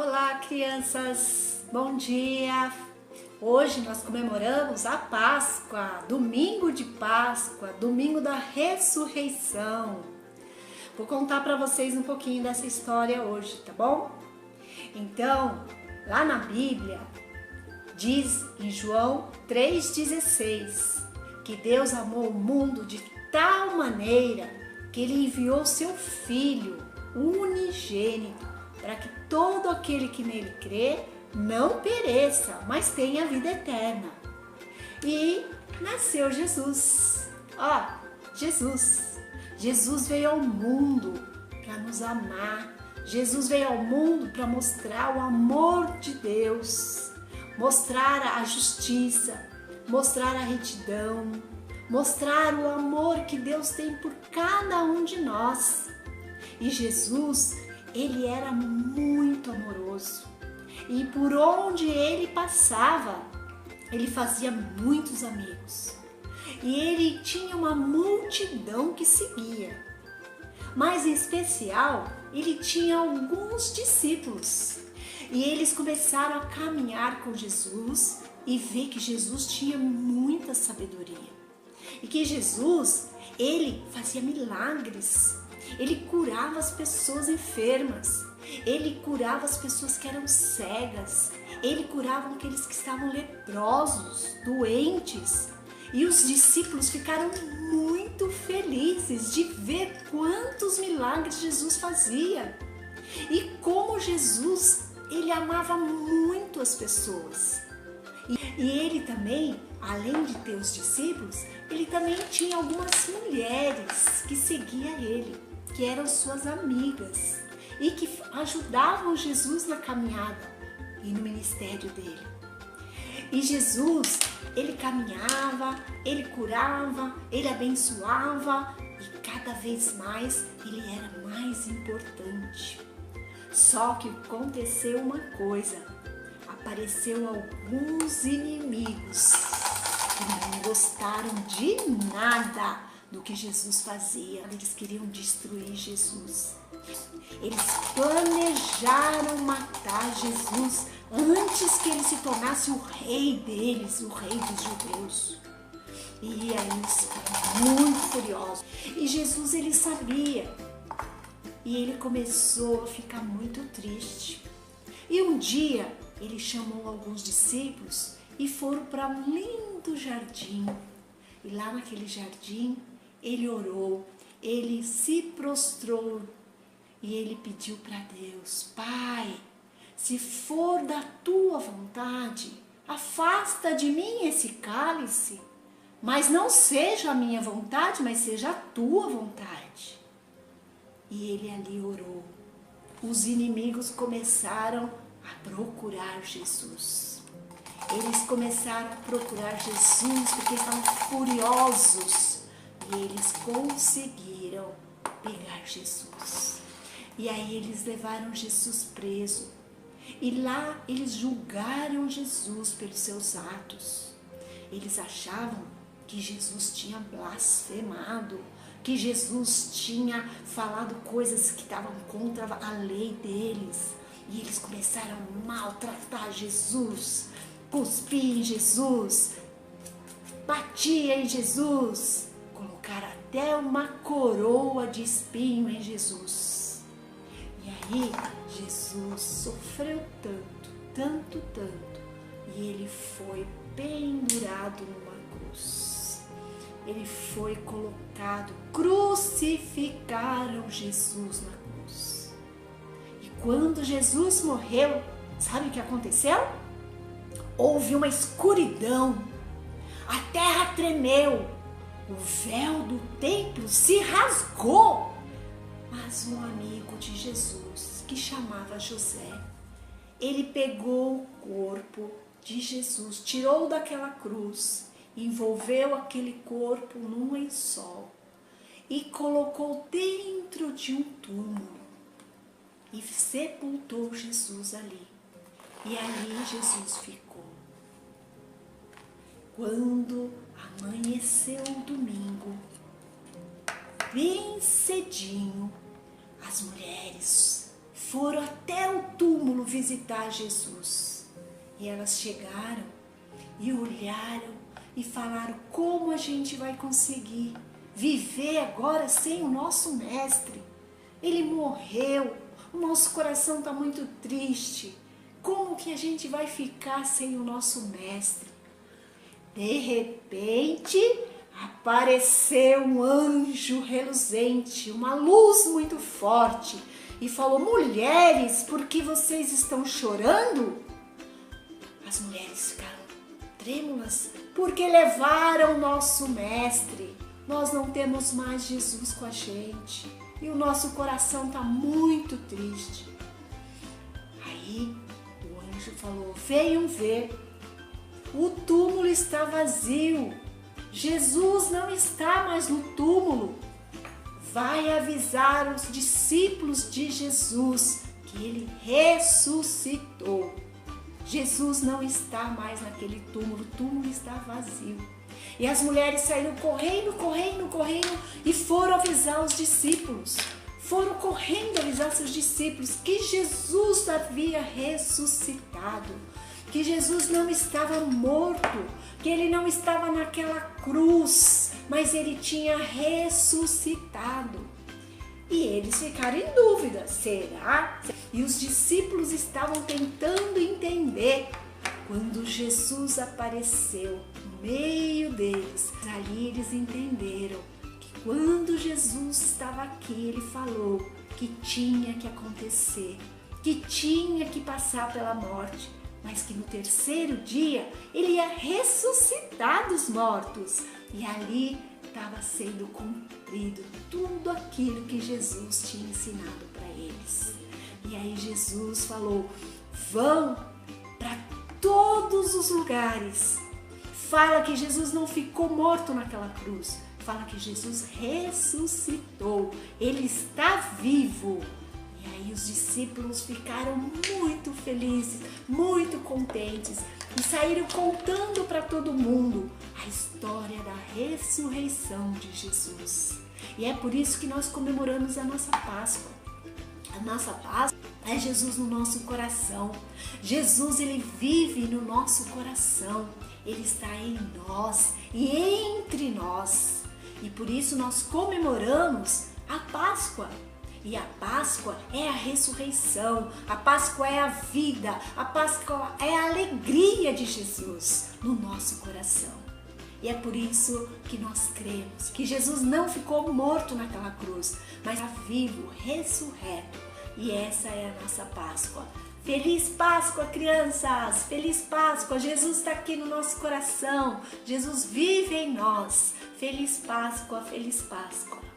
Olá, crianças! Bom dia! Hoje nós comemoramos a Páscoa, domingo de Páscoa, domingo da ressurreição. Vou contar para vocês um pouquinho dessa história hoje, tá bom? Então, lá na Bíblia, diz em João 3,16 que Deus amou o mundo de tal maneira que Ele enviou seu Filho unigênito para que todo aquele que nele crê não pereça, mas tenha vida eterna. E nasceu Jesus. Jesus veio ao mundo para nos amar. Jesus veio ao mundo para mostrar o amor de Deus, mostrar a justiça, mostrar a retidão, mostrar o amor que Deus tem por cada um de nós. E Jesus, Ele era muito amoroso e por onde Ele passava, Ele fazia muitos amigos e Ele tinha uma multidão que seguia, mas em especial Ele tinha alguns discípulos e eles começaram a caminhar com Jesus e ver que Jesus tinha muita sabedoria e que Jesus, Ele fazia milagres. Ele curava as pessoas enfermas, Ele curava as pessoas que eram cegas, Ele curava aqueles que estavam leprosos, doentes. E os discípulos ficaram muito felizes de ver quantos milagres Jesus fazia. E como Jesus, Ele amava muito as pessoas. E Ele também, além de ter os discípulos, Ele também tinha algumas mulheres que seguiam Ele, que eram suas amigas e que ajudavam Jesus na caminhada e no ministério dele. E Jesus, Ele caminhava, Ele curava, Ele abençoava e cada vez mais Ele era mais importante. Só que aconteceu uma coisa, apareceu alguns inimigos que não gostaram de nada do que Jesus fazia. Eles queriam destruir Jesus. Eles planejaram matar Jesus antes que ele se tornasse o rei deles, o rei dos judeus. E aí eles ficaram muito furiosos. E Jesus, ele sabia. E ele começou a ficar muito triste. E um dia ele chamou alguns discípulos e foram para um lindo jardim. E lá naquele jardim ele orou, ele se prostrou e ele pediu para Deus: Pai, se for da tua vontade, afasta de mim esse cálice, mas não seja a minha vontade, mas seja a tua vontade. E ele ali orou. Os inimigos começaram a procurar Jesus. Eles começaram a procurar Jesus porque estavam furiosos. E eles conseguiram pegar Jesus. E aí eles levaram Jesus preso. E lá eles julgaram Jesus pelos seus atos. Eles achavam que Jesus tinha blasfemado, que Jesus tinha falado coisas que estavam contra a lei deles. E eles começaram a maltratar Jesus, cuspir em Jesus, batia em Jesus, colocar até uma coroa de espinho em Jesus. E aí Jesus sofreu tanto, e ele foi pendurado numa cruz. Ele foi colocado, crucificaram Jesus na cruz. E quando Jesus morreu, sabe o que aconteceu? Houve uma escuridão, a terra tremeu. O véu do templo se rasgou, mas um amigo de Jesus, que chamava José, ele pegou o corpo de Jesus, tirou daquela cruz, envolveu aquele corpo num lençol e colocou dentro de um túmulo e sepultou Jesus ali. E ali Jesus ficou. Quando amanheceu o domingo, bem cedinho, as mulheres foram até o túmulo visitar Jesus. E elas chegaram e olharam e falaram: como a gente vai conseguir viver agora sem o nosso mestre? Ele morreu, o nosso coração está muito triste. Como que a gente vai ficar sem o nosso mestre? De repente, apareceu um anjo reluzente, uma luz muito forte, e falou: mulheres, por que vocês estão chorando? As mulheres ficaram trêmulas, porque levaram o nosso mestre. Nós não temos mais Jesus com a gente e o nosso coração está muito triste. Aí o anjo falou: venham ver, o túmulo está vazio, Jesus não está mais no túmulo. Vai avisar os discípulos de Jesus que ele ressuscitou. Jesus não está mais naquele túmulo, o túmulo está vazio. E as mulheres saíram correndo e foram avisar os discípulos. Foram correndo avisar seus discípulos que Jesus havia ressuscitado, que Jesus não estava morto, que ele não estava naquela cruz, mas ele tinha ressuscitado. E eles ficaram em dúvida: será? E os discípulos estavam tentando entender. Quando Jesus apareceu no meio deles, ali eles entenderam que quando Jesus estava aqui, ele falou que tinha que acontecer, que tinha que passar pela morte, mas que no terceiro dia ele ia ressuscitar dos mortos. E ali estava sendo cumprido tudo aquilo que Jesus tinha ensinado para eles. E aí Jesus falou: vão para todos os lugares. Fala que Jesus não ficou morto naquela cruz. Fala que Jesus ressuscitou. Ele está vivo. E aí os discípulos ficaram muito felizes, muito contentes e saíram contando para todo mundo a história da ressurreição de Jesus. E é por isso que nós comemoramos a nossa Páscoa. A nossa Páscoa é Jesus no nosso coração. Jesus, ele vive no nosso coração. Ele está em nós e entre nós. E por isso nós comemoramos a Páscoa. E a Páscoa é a ressurreição, a Páscoa é a vida, a Páscoa é a alegria de Jesus no nosso coração. E é por isso que nós cremos que Jesus não ficou morto naquela cruz, mas está vivo, ressurreto. E essa é a nossa Páscoa. Feliz Páscoa, crianças! Feliz Páscoa! Jesus está aqui no nosso coração. Jesus vive em nós. Feliz Páscoa, feliz Páscoa!